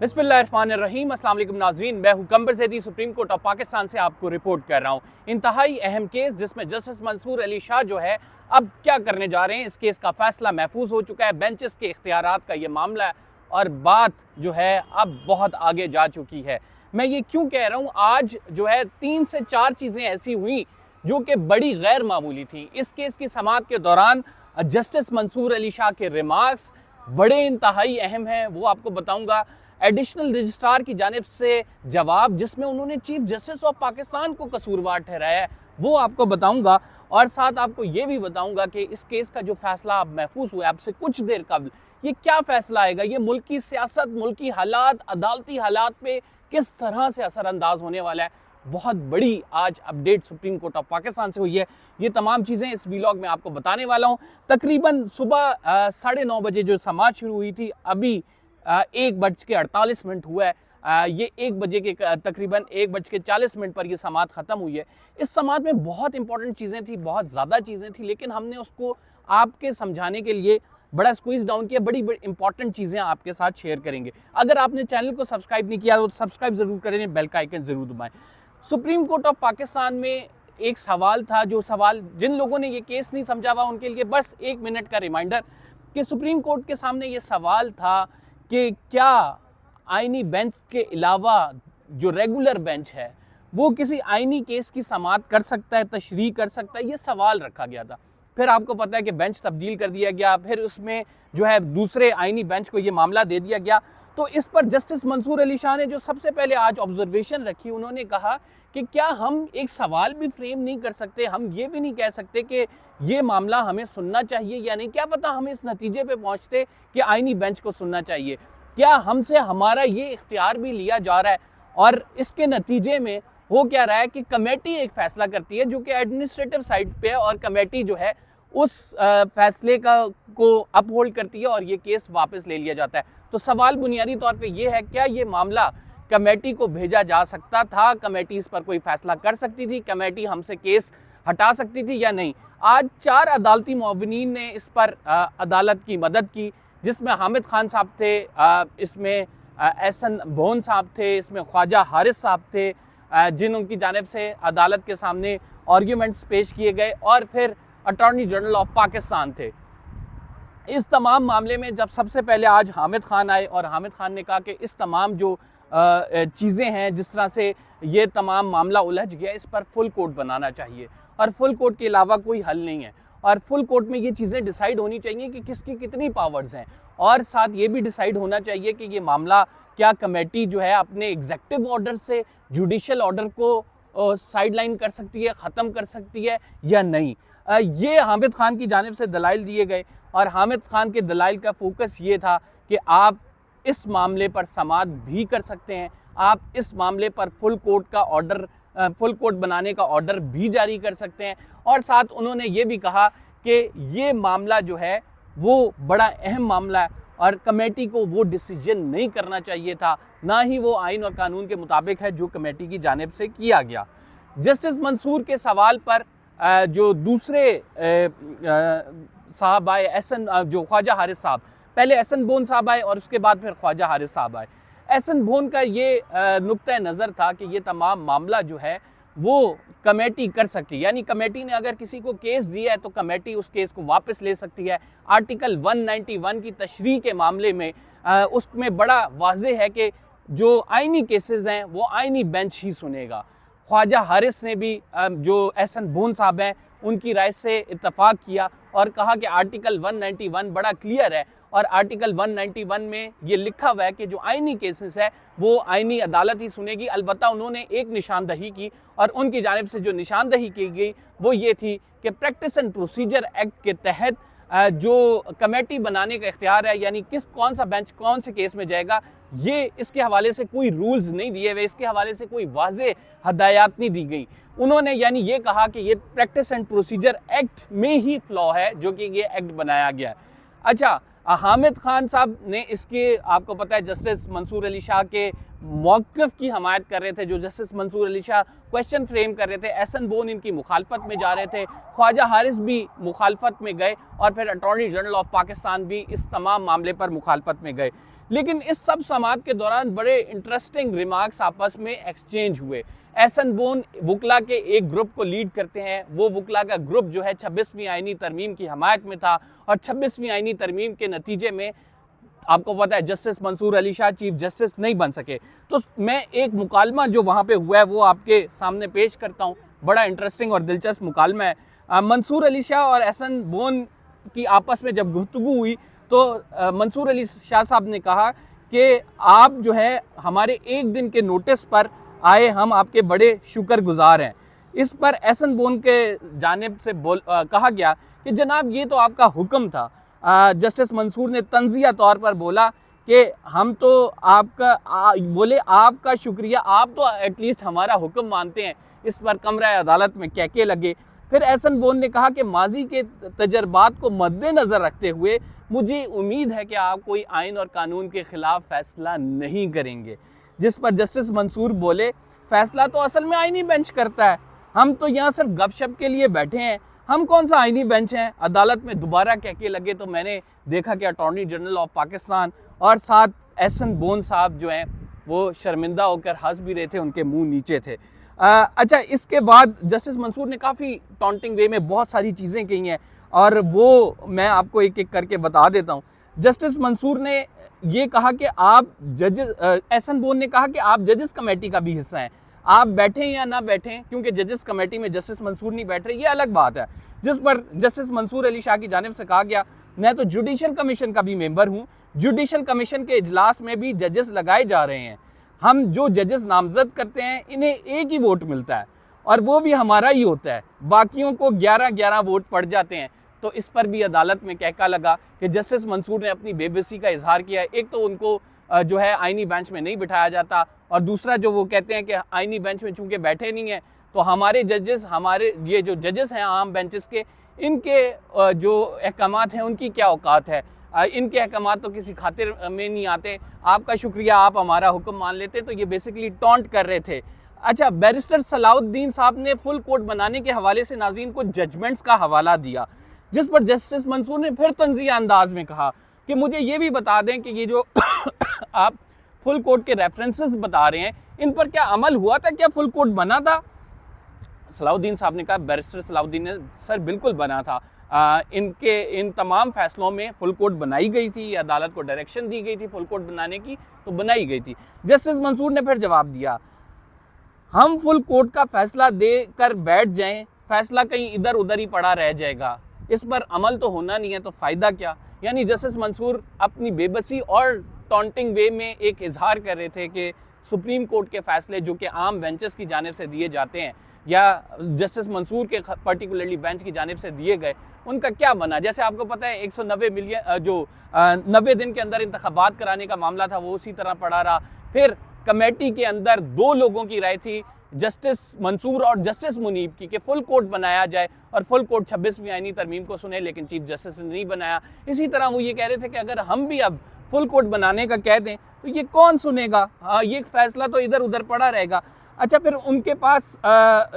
बिस्मिल्लाहिर्रहमानिर्रहीम। अस्सलाम वालेकुम नाज़रीन, मैं हूं कंबर Zaidi, supreme court of Pakistan से आपको रिपोर्ट कर रहा हूं। इंतहाई अहम केस जिसमें जस्टिस मंसूर अली शाह जो है अब क्या करने जा रहे हैं, इस केस का फैसला महफूज हो चुका है। बेंचेस के इख्तियारात का ये मामला है और बात जो है अब बहुत आगे जा चुकी है। मैं ये क्यों कह रहा हूँ, आज जो है 3 से 4 चीज़ें ऐसी हुई जो कि बड़ी गैर मामूली थी। इस केस की समाअत के दौरान जस्टिस मंसूर अली शाह के रिमार्क्स बड़े इंतहाई अहम हैं, वो आपको बताऊंगा। एडिशनल रजिस्ट्रार की जानिब से जवाब जिसमें उन्होंने चीफ जस्टिस ऑफ पाकिस्तान को कसूरवार ठहराया है, वो आपको बताऊंगा। और साथ आपको ये भी बताऊंगा कि इस केस का जो फैसला अब महफूज हुआ है आपसे कुछ देर कबल, ये क्या फैसला आएगा, ये मुल्की सियासत, मुल्की हालात, अदालती हालात पे किस तरह से असरअंदाज होने वाला है। बहुत बड़ी आज update supreme court of Pakistan से हुई है। ये तमाम चीज़ें इस व्लॉग में आपको बताने वाला हूँ। तकरीबन सुबह 9:30 बजे जो समाअत शुरू हुई थी, अभी 1:48 हुआ है। ये 1 बजे के तकरीबन 1:40 पर ये समाअत ख़त्म हुई है। इस समाअत में बहुत इंपॉर्टेंट चीज़ें थी, बहुत ज़्यादा चीज़ें थी, लेकिन हमने उसको आपके समझाने के लिए बड़ा स्क्वीज डाउन किया। बड़ी बड़ी इंपॉर्टेंट चीज़ें आपके साथ शेयर करेंगे। अगर आपने चैनल को सब्सक्राइब नहीं किया तो सब्सक्राइब ज़रूर करें, बेल का आइकन ज़रूर दबाएं। सुप्रीम कोर्ट ऑफ पाकिस्तान में एक सवाल था, जो सवाल जिन लोगों ने ये केस नहीं समझा हुआ उनके लिए बस 1 मिनट का रिमाइंडर कि सुप्रीम कोर्ट के सामने ये सवाल था कि क्या आईनी बेंच के अलावा जो रेगुलर बेंच है वो किसी आईनी केस की समाअत कर सकता है, तशरीह कर सकता है। ये सवाल रखा गया था। फिर आपको पता है कि बेंच तब्दील कर दिया गया, फिर उसमें जो है दूसरे आईनी बेंच को ये मामला दे दिया गया। तो इस पर जस्टिस मंसूर अली शाह ने जो सबसे पहले आज ऑब्जर्वेशन रखी, उन्होंने कहा कि क्या हम एक सवाल भी फ्रेम नहीं कर सकते, हम ये भी नहीं कह सकते कि ये मामला हमें सुनना चाहिए या नहीं। क्या पता हम इस नतीजे पे पहुंचते कि आईनी बेंच को सुनना चाहिए। क्या हमसे हमारा ये इख्तियार भी लिया जा रहा है और इसके नतीजे में हो क्या रहा है कि कमेटी एक फैसला करती है जो कि एडमिनिस्ट्रेटिव साइड पे है, और कमेटी जो है उस फैसले को अपहोल्ड करती है और ये केस वापस ले लिया जाता है। तो सवाल बुनियादी तौर पे ये है, क्या ये मामला कमेटी को भेजा जा सकता था, कमेटी इस पर कोई फैसला कर सकती थी, कमेटी हमसे केस हटा सकती थी या नहीं। आज 4 अदालती मुअव्विनीन ने इस पर अदालत की मदद की, जिसमें हामिद खान साहब थे, इसमें एहसन बोन साहब थे, इसमें ख्वाजा हारिस साहब थे, जिन उनकी जानिब से अदालत के सामने आर्ग्यूमेंट्स पेश किए गए, और फिर अटॉर्नी जनरल ऑफ पाकिस्तान थे। इस तमाम मामले में जब सबसे पहले आज हामिद खान आए और हामिद खान ने कहा कि इस तमाम जो चीज़ें हैं, जिस तरह से ये तमाम मामला उलझ गया, इस पर फुल कोर्ट बनाना चाहिए और फुल कोर्ट के अलावा कोई हल नहीं है। और फुल कोर्ट में ये चीज़ें डिसाइड होनी चाहिए कि किसकी कितनी पावर्स हैं, और साथ ये भी डिसाइड होना चाहिए कि ये मामला क्या कमेटी जो है अपने एग्जेक्टिव ऑर्डर से जुडिशल ऑर्डर को साइडलाइन कर सकती है, ख़त्म कर सकती है या नहीं। ये हामिद खान की जानिब से दलाइल दिए गए और हामिद खान के दलाइल का फोकस ये था कि आप इस मामले पर समाअत भी कर सकते हैं, आप इस मामले पर फुल कोर्ट बनाने का ऑर्डर भी जारी कर सकते हैं। और साथ उन्होंने ये भी कहा कि ये मामला जो है वो बड़ा अहम मामला है और कमेटी को वो डिसीजन नहीं करना चाहिए था, ना ही वो आइन और कानून के मुताबिक है जो कमेटी की जानिब से किया गया। जस्टिस मंसूर के सवाल पर जो दूसरे साहब आए, जो ख्वाजा हारिस साहब, पहले एहसन बोन साहब आए और उसके बाद फिर ख्वाजा हारिस साहब आए। एहसन बोन का ये नुक्ता नज़र था कि ये तमाम मामला जो है वो कमेटी कर सकती है, यानी कमेटी ने अगर किसी को केस दिया है तो कमेटी उस केस को वापस ले सकती है। आर्टिकल 191 की तशरीह के मामले में उसमें बड़ा वाज़ेह है कि जो आइनी केसेस हैं वो आइनी बेंच ही सुनेगा। ख्वाजा हारिस ने भी जो एहसन बोन साहब हैं उनकी राय से इत्तफाक किया और कहा कि आर्टिकल 191 बड़ा क्लियर है और आर्टिकल 191 में ये लिखा हुआ है कि जो आइनी केसेस है वो आइनी अदालत ही सुनेगी। अलबत्ता उन्होंने एक निशानदही की और उनकी जानिब से जो निशानदही की गई वो ये थी कि प्रैक्टिस एंड प्रोसीजर एक्ट के तहत जो कमेटी बनाने का इख्तियार है, यानी कौन सा बेंच कौन से केस में जाएगा, ये इसके हवाले से कोई रूल्स नहीं दिए हुए, इसके हवाले से कोई वाज़ेह हदायत नहीं दी गई। उन्होंने यानी ये कहा कि ये प्रैक्टिस एंड प्रोसीजर एक्ट में ही फ्लॉ है जो कि ये एक्ट बनाया गया है। अच्छा, हामिद खान साहब ने इसके, आपको पता है, जस्टिस मंसूर अली शाह के मौक़िफ़ की हमायत कर रहे थे। जो justice Mansoor Ali Shah question frame कर रहे थे, एहसन बोन इनकी मुखालफत में जा रहे थे, ख्वाजा हारिस भी मुखालफत में गए और फिर अटॉर्नी जनरल ऑफ पाकिस्तान भी इस तमाम मामले पर मुखालफत में गए। लेकिन इस सब समाअत के दौरान बड़े इंटरेस्टिंग रिमार्क्स आपस में एक्सचेंज हुए। एहसन बोन वकला के एक ग्रुप को लीड करते हैं। वो वकला का ग्रुप जो है 26वीं आईनी तरमीम की हमायत में था और 26वीं आईनी तरमीम के नतीजे में आपको पता है justice Mansoor Ali Shah chief justice नहीं बन सके। तो मैं एक मुकालमा जो वहाँ पे हुआ है वो आपके सामने पेश करता हूँ। बड़ा इंटरेस्टिंग और दिलचस्प मुकालमा है। मंसूर अली शाह और एहसन बोन की आपस में जब गुफ्तगू हुई तो मंसूर अली शाह साहब ने कहा कि आप जो है हमारे एक दिन के नोटिस पर आए, हम आपके बड़े शुक्रगुजार हैं। इस पर एहसन बोन के जानिब से कहा गया कि जनाब ये तो आपका हुक्म था। जस्टिस मंसूर ने तंजिया तौर पर बोला कि हम तो बोले आपका शुक्रिया, आप तो एटलीस्ट हमारा हुक्म मानते हैं। इस पर कमरा अदालत में कहके लगे। फिर एहसन बोन ने कहा कि माजी के तजर्बात को मद्देनज़र रखते हुए मुझे उम्मीद है कि आप कोई आइन और कानून के ख़िलाफ़ फ़ैसला नहीं करेंगे। जिस पर जस्टिस मंसूर बोले फ़ैसला तो असल में आइनी बेंच करता है, हम तो यहाँ सिर्फ गपशप के लिए बैठे हैं, हम कौन सा आइनी बेंच हैं। अदालत में दोबारा कह के लगे तो मैंने देखा कि अटॉर्नी जनरल ऑफ पाकिस्तान और साथ एहसन बोन साहब जो हैं वो शर्मिंदा होकर हंस भी रहे थे, उनके मुंह नीचे थे। अच्छा, इसके बाद जस्टिस मंसूर ने काफ़ी टॉन्टिंग वे में बहुत सारी चीज़ें कही हैं और वो मैं आपको एक एक करके बता देता हूँ। जस्टिस मंसूर ने ये कहा कि आप जजेस, एहसन बोन ने कहा कि आप जजेस कमेटी का भी हिस्सा हैं, आप बैठें या ना बैठें, क्योंकि जजेस कमेटी में जस्टिस मंसूर नहीं बैठ रहे, ये अलग बात है। जिस पर जस्टिस मंसूर अली शाह की जानिब से कहा गया मैं तो जुडिशल कमीशन का भी मेंबर हूँ, जुडिशल कमीशन के इजलास में भी जजेस लगाए जा रहे हैं, हम जो जजेस नामजद करते हैं इन्हें एक ही वोट मिलता है और वो भी हमारा ही होता है, बाकियों को 11-11 वोट पड़ जाते हैं। तो इस पर भी अदालत में कहका लगा कि जस्टिस मंसूर ने अपनी बेबसी का इजहार किया है। एक तो उनको जो है आइनी बेंच में नहीं बिठाया जाता और दूसरा जो वो कहते हैं कि आइनी बेंच में चूंकि बैठे नहीं हैं तो हमारे जजेस, हमारे ये जो जजेस हैं आम बेंचेस के, इनके जो अहकामात हैं उनकी क्या औकात है, इनके अहकामात तो किसी खातिर में नहीं आते, आपका शुक्रिया आप हमारा हुक्म मान लेते। तो ये बेसिकली टॉन्ट कर रहे थे। अच्छा, बैरिस्टर सलाउद्दीन साहब ने फुल कोर्ट बनाने के हवाले से नाज़रीन को जजमेंट्स का हवाला दिया, जिस पर जस्टिस मंसूर ने फिर तंज़िया अंदाज में कहा कि मुझे ये भी बता दें कि ये जो आप फुल कोर्ट के रेफरेंसेस बता रहे हैं इन पर क्या अमल हुआ था, क्या फुल कोर्ट बना था। सलाउद्दीन साहब ने कहा, बैरिस्टर सलाउद्दीन ने, सर बिल्कुल बना था, इन तमाम फैसलों में फुल कोर्ट बनाई गई थी, अदालत को डायरेक्शन दी गई थी फुल कोर्ट बनाने की, तो बनाई गई थी। जस्टिस मंसूर ने फिर जवाब दिया, हम फुल कोर्ट का फैसला दे कर बैठ जाएं, फैसला कहीं इधर उधर ही पड़ा रह जाएगा, इस पर अमल तो होना नहीं है तो फ़ायदा क्या। यानी जस्टिस मंसूर अपनी बेबसी और टॉन्टिंग वे में एक इजहार कर रहे थे कि सुप्रीम कोर्ट के फैसले जो कि आम बेंचेस की जानिब से दिए जाते हैं या जस्टिस मंसूर के पर्टिकुलरली बेंच की जानिब से दिए गए, उनका क्या बना। जैसे आपको पता है 190 मिलियन जो 90 दिन के अंदर इंतखाबात कराने का मामला था वो उसी तरह पड़ा रहा। फिर कमेटी के अंदर 2 लोगों की राय थी, जस्टिस मंसूर और जस्टिस मुनीब की, कि फुल कोर्ट बनाया जाए और फुल कोर्ट 26वीं आईनी तरमीम को सुने, लेकिन चीफ जस्टिस ने नहीं बनाया। इसी तरह वो ये कह रहे थे कि अगर हम भी अब फुल कोर्ट बनाने का कह दें तो ये कौन सुनेगा, ये फैसला तो इधर उधर पड़ा रहेगा। अच्छा, फिर उनके पास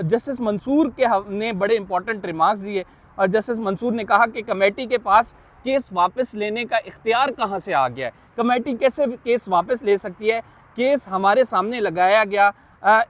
जस्टिस मंसूर ने बड़े इंपॉर्टेंट रिमार्क्स दिए और जस्टिस मंसूर ने कहा कि कमेटी के पास केस वापस लेने का इख्तियार कहाँ से आ गया है, कमेटी कैसे केस वापस ले सकती है, केस हमारे सामने लगाया गया,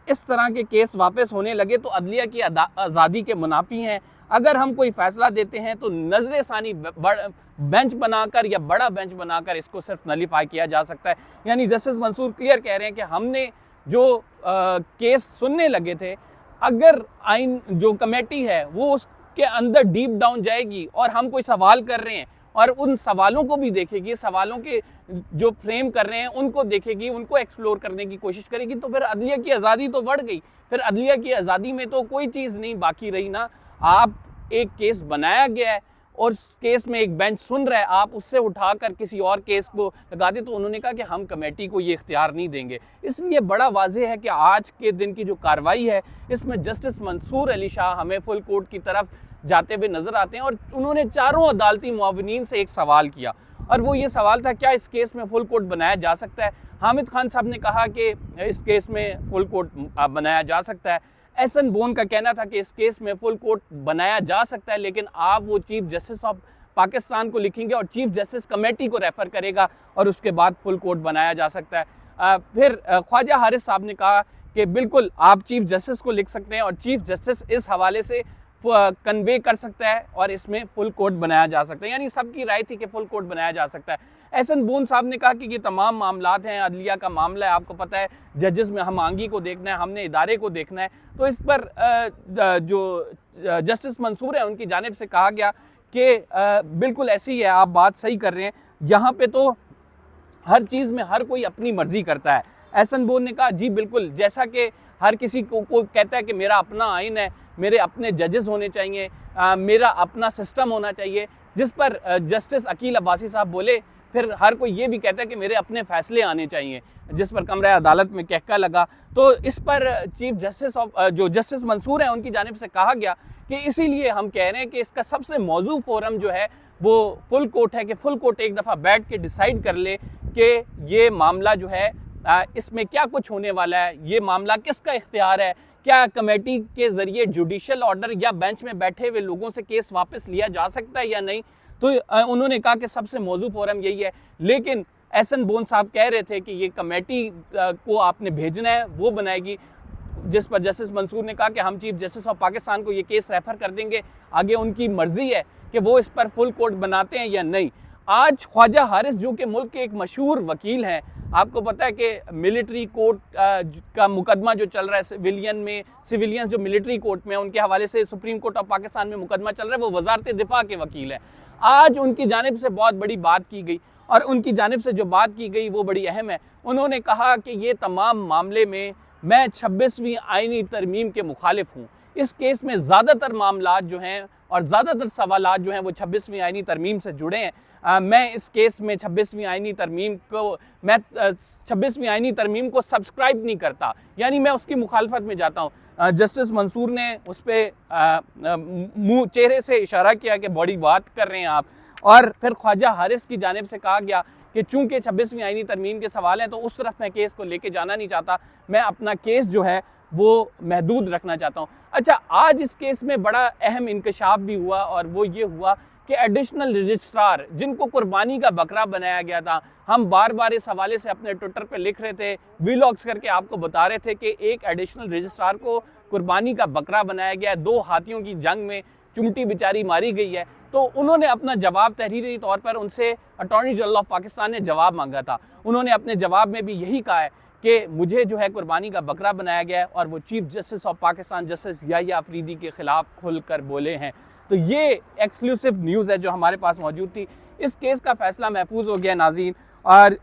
इस तरह के केस वापस होने लगे तो अदलिया की आज़ादी के मुनाफी हैं। अगर हम कोई फ़ैसला देते हैं तो नज़र सानी बेंच बनाकर या बड़ा बेंच बनाकर इसको सिर्फ नलीफाई किया जा सकता है। यानी जस्टिस मंसूर क्लियर कह रहे हैं कि हमने जो केस सुनने लगे थे, अगर आइन जो कमेटी है वो उसके अंदर डीप डाउन जाएगी और हम कोई सवाल कर रहे हैं और उन सवालों को भी देखेगी, सवालों के जो फ्रेम कर रहे हैं उनको देखेगी, उनको एक्सप्लोर करने की कोशिश करेगी, तो फिर अदलिया की आज़ादी तो बढ़ गई। फिर अदलिया की आज़ादी में तो कोई चीज़ नहीं बाकी रही ना। आप एक केस बनाया गया है और उस केस में एक बेंच सुन रहा है, आप उससे उठाकर किसी और केस को लगा दे, तो उन्होंने कहा कि हम कमेटी को ये इख्तियार नहीं देंगे। इसलिए बड़ा वाज़ेह है कि आज के दिन की जो कार्रवाई है इसमें जस्टिस मंसूर अली शाह हमें फुल कोर्ट की तरफ जाते हुए नज़र आते हैं और उन्होंने चारों अदालती मुआविनीन से एक सवाल किया और वो ये सवाल था, क्या इस केस में फुल कोर्ट बनाया जा सकता है। हामिद खान साहब ने कहा कि इस केस में फुल कोर्ट बनाया जा सकता है। एहसन बोन का कहना था कि इस केस में फुल कोर्ट बनाया जा सकता है, लेकिन आप वो चीफ जस्टिस ऑफ पाकिस्तान को लिखेंगे और चीफ जस्टिस कमेटी को रेफर करेगा और उसके बाद फुल कोर्ट बनाया जा सकता है। फिर ख्वाजा हारिस साहब ने कहा कि बिल्कुल आप चीफ जस्टिस को लिख सकते हैं और चीफ जस्टिस इस हवाले से कन्वे कर सकता है और इसमें फुल कोर्ट बनाया जा सकता है। यानी सबकी राय थी कि फुल कोर्ट बनाया जा सकता है। एहसन बून साहब ने कहा कि ये तमाम मामलात हैं, अदलिया का मामला है, आपको पता है जजेस में हमआंगी को देखना है, हमने इदारे को देखना है। तो इस पर जो जस्टिस मंसूर है उनकी जानिब से कहा गया कि बिल्कुल ऐसी है, आप बात सही कर रहे हैं, यहाँ पे तो हर चीज़ में हर कोई अपनी मर्जी करता है। एहसन बून ने कहा जी बिल्कुल, जैसा कि हर किसी को कहता है कि मेरा अपना आइन है, मेरे अपने जजेस होने चाहिए, मेरा अपना सिस्टम होना चाहिए, जिस पर जस्टिस अकील अब्बासी साहब बोले। फिर हर कोई ये भी कहता है कि मेरे अपने फैसले आने चाहिए, जिस पर कमरा अदालत में कहका लगा। तो इस पर चीफ जस्टिस जो जस्टिस मंसूर हैं उनकी जानिब से कहा गया कि इसीलिए हम कह रहे हैं कि इसका सबसे मौजू फोरम जो है वो फुल कोर्ट है, कि फुल कोर्ट एक दफ़ा बैठ के डिसाइड कर ले कि ये मामला जो है इसमें क्या कुछ होने वाला है, ये मामला किसका इख्तियार है, क्या कमेटी के ज़रिए जुडिशल ऑर्डर या बेंच में बैठे हुए लोगों से केस वापस लिया जा सकता है या नहीं। तो उन्होंने कहा कि सबसे मौजू फोरम यही है। लेकिन एहसन बोन साहब कह रहे थे कि ये कमेटी को आपने भेजना है, वो बनाएगी, जिस पर जस्टिस मंसूर ने कहा कि हम चीफ जस्टिस ऑफ पाकिस्तान को ये केस रेफर कर देंगे, आगे उनकी मर्जी है कि वो इस पर फुल कोर्ट बनाते हैं या नहीं। आज ख्वाजा हारिस जो कि मुल्क के एक मशहूर वकील हैं, आपको पता है कि मिलिट्री कोर्ट का मुकदमा जो चल रहा है सिविलियंस जो मिलिट्री कोर्ट में, उनके हवाले से सुप्रीम कोर्ट ऑफ पाकिस्तान में मुकदमा चल रहा है, वो वजारत दिफा के वकील हैं। आज उनकी जानिब से बहुत बड़ी बात की गई और उनकी जानिब से जो बात की गई वो बड़ी अहम है। उन्होंने कहा कि ये तमाम मामले में मैं 26वीं आईनी तरमीम के मुखालिफ हूँ। इस केस में ज़्यादातर मामलात जो हैं और ज़्यादातर सवालात जो हैं वो 26वीं आईनी तरमीम से जुड़े हैं। मैं इस केस में 26वीं आईनी तरमीम को सब्सक्राइब नहीं करता, यानी मैं उसकी मुखालफत में जाता हूँ। जस्टिस मंसूर ने उस पर मुँह चेहरे से इशारा किया कि बड़ी बात कर रहे हैं आप। और फिर ख्वाजा हारिस की जानिब से कहा गया कि चूंकि 26वीं आईनी तरमीम के सवाल हैं तो उस तरफ मैं केस को लेके जाना नहीं चाहता, मैं अपना केस जो है वो महदूद रखना चाहता हूँ। अच्छा, आज इस केस में बड़ा अहम इंकशाफ भी हुआ और वो ये हुआ कि एडिशनल रजिस्ट्रार जिनको कुर्बानी का बकरा बनाया गया था, हम बार बार इस हवाले से अपने ट्विटर पे लिख रहे थे, वीलॉग्स करके आपको बता रहे थे कि एक एडिशनल रजिस्ट्रार को कुर्बानी का बकरा बनाया गया है, 2 हाथियों की जंग में चुमटी बेचारी मारी गई है। तो उन्होंने अपना जवाब तहरीरी तौर पर उनसे अटॉर्नी जनरल ऑफ पाकिस्तान ने जवाब मांगा था। उन्होंने अपने जवाब में भी यही कहा है कि मुझे जो है कुर्बानी का बकरा बनाया गया है और वो chief justice of Pakistan justice Yahya Afridi के खिलाफ खुलकर बोले हैं। तो ये एक्सक्लूसिव न्यूज़ है जो हमारे पास मौजूद थी। इस केस का फैसला महफूज हो गया नाज़रीन, और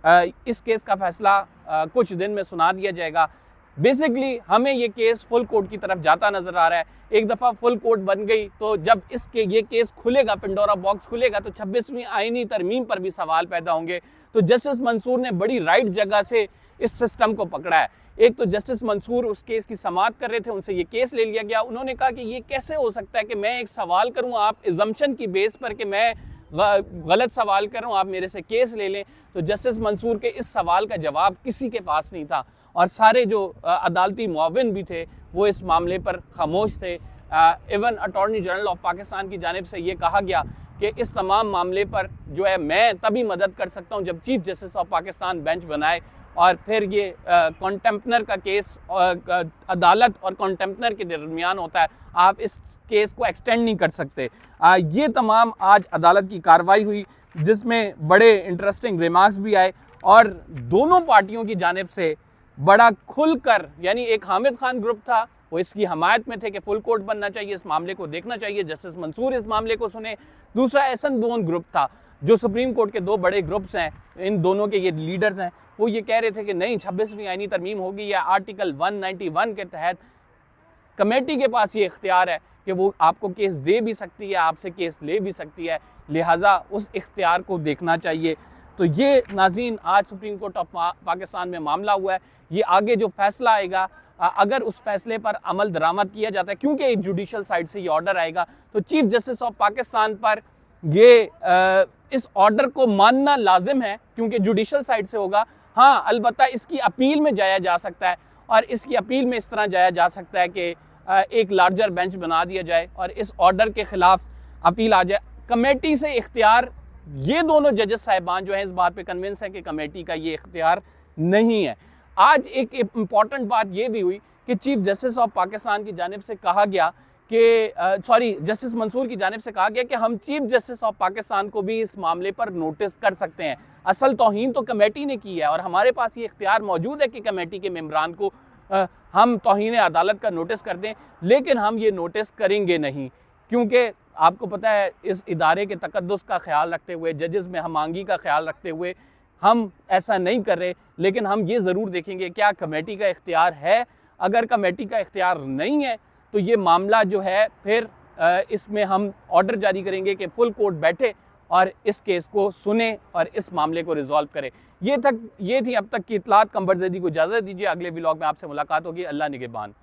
इस केस का फैसला कुछ दिन में सुना दिया जाएगा। बेसिकली हमें ये केस फुल कोर्ट की तरफ जाता नजर आ रहा है। एक दफ़ा फुल कोर्ट बन गई तो जब ये केस खुलेगा, पिंडोरा बॉक्स खुलेगा, तो 26वीं आईनी तरमीम पर भी सवाल पैदा होंगे। तो जस्टिस मंसूर ने बड़ी राइट जगह से इस सिस्टम को पकड़ा है। एक तो जस्टिस मंसूर उस केस की समाअत कर रहे थे, उनसे ये केस ले लिया गया। उन्होंने कहा कि ये कैसे हो सकता है कि मैं एक सवाल करूं, आप इजम्पशन की बेस पर कि मैं गलत सवाल कर रहा हूं, आप मेरे से केस ले लें। तो जस्टिस मंसूर के इस सवाल का जवाब किसी के पास नहीं था और सारे जो अदालती मुआविन भी थे वो इस मामले पर खामोश थे। Even attorney general of Pakistan की जानिब से ये कहा गया कि इस तमाम मामले पर जो है मैं तभी मदद कर सकता हूं जब chief justice of Pakistan bench बनाए, और फिर ये कॉन्टेम्पनर का केस अदालत और कॉन्टेम्पनर के दरमियान होता है, आप इस केस को एक्सटेंड नहीं कर सकते। ये तमाम आज अदालत की कार्रवाई हुई जिसमें बड़े इंटरेस्टिंग रिमार्क्स भी आए और दोनों पार्टियों की जानिब से बड़ा खुलकर, यानी एक हामिद खान ग्रुप था वो इसकी हमायत में थे कि फुल कोर्ट बनना चाहिए, इस मामले को देखना चाहिए, जस्टिस मंसूर इस मामले को सुने। दूसरा एहसन बोन ग्रुप था जो सुप्रीम कोर्ट के 2 बड़े ग्रुप्स हैं, इन दोनों के ये लीडर्स हैं, वो ये कह रहे थे कि नहीं 26वीं आईनी तरमीम होगी या आर्टिकल 191 के तहत कमेटी के पास ये इख्तियार है कि वो आपको केस दे भी सकती है, आपसे केस ले भी सकती है, लिहाजा उस इख्तियार को देखना चाहिए। तो ये नाज़रीन आज सुप्रीम कोर्ट ऑफ पाकिस्तान में मामला हुआ है। ये आगे जो फैसला आएगा, अगर उस फैसले पर अमल दरामद किया जाता है, क्योंकि एक जुडिशल साइड से ये ऑर्डर आएगा, तो चीफ जस्टिस ऑफ पाकिस्तान पर ये इस ऑर्डर को मानना लाजिम है क्योंकि जुडिशल साइड से होगा। हाँ, अलबत्ता इसकी अपील में जाया जा सकता है और इसकी अपील में इस तरह जाया जा सकता है कि एक लार्जर बेंच बना दिया जाए और इस ऑर्डर के खिलाफ अपील आ जाए। कमेटी से इख्तियार, ये दोनों जजेस साहिबान जो हैं इस बात पे कन्विंस है कि कमेटी का ये इख्तियार नहीं है। आज एक इम्पॉर्टेंट बात ये भी हुई कि चीफ जस्टिस ऑफ पाकिस्तान की जानिब से कहा गया कि जस्टिस मंसूर की जानिब से कहा गया कि हम चीफ जस्टिस ऑफ पाकिस्तान को भी इस मामले पर नोटिस कर सकते हैं। असल तौहीन तो कमेटी ने की है और हमारे पास ये इख्तियार मौजूद है कि कमेटी के मेंबरान को हम तौहीन अदालत का नोटिस कर दें, लेकिन हम ये नोटिस करेंगे नहीं, क्योंकि आपको पता है इस इदारे के तकद्दुस का ख्याल रखते हुए, जजेस में हमांगी का ख्याल रखते हुए हम ऐसा नहीं कर रहे। लेकिन हम ये ज़रूर देखेंगे क्या कमेटी का इख्तियार है। अगर कमेटी का इख्तियार नहीं है तो ये मामला जो है फिर इसमें हम ऑर्डर जारी करेंगे कि फुल कोर्ट बैठे और इस केस को सुने और इस मामले को रिजॉल्व करे। ये थी अब तक की इतलात। कंबर ज़ैदी को इजाज़त दीजिए, अगले व्लॉग में आपसे मुलाकात होगी। अल्लाह निगहबान।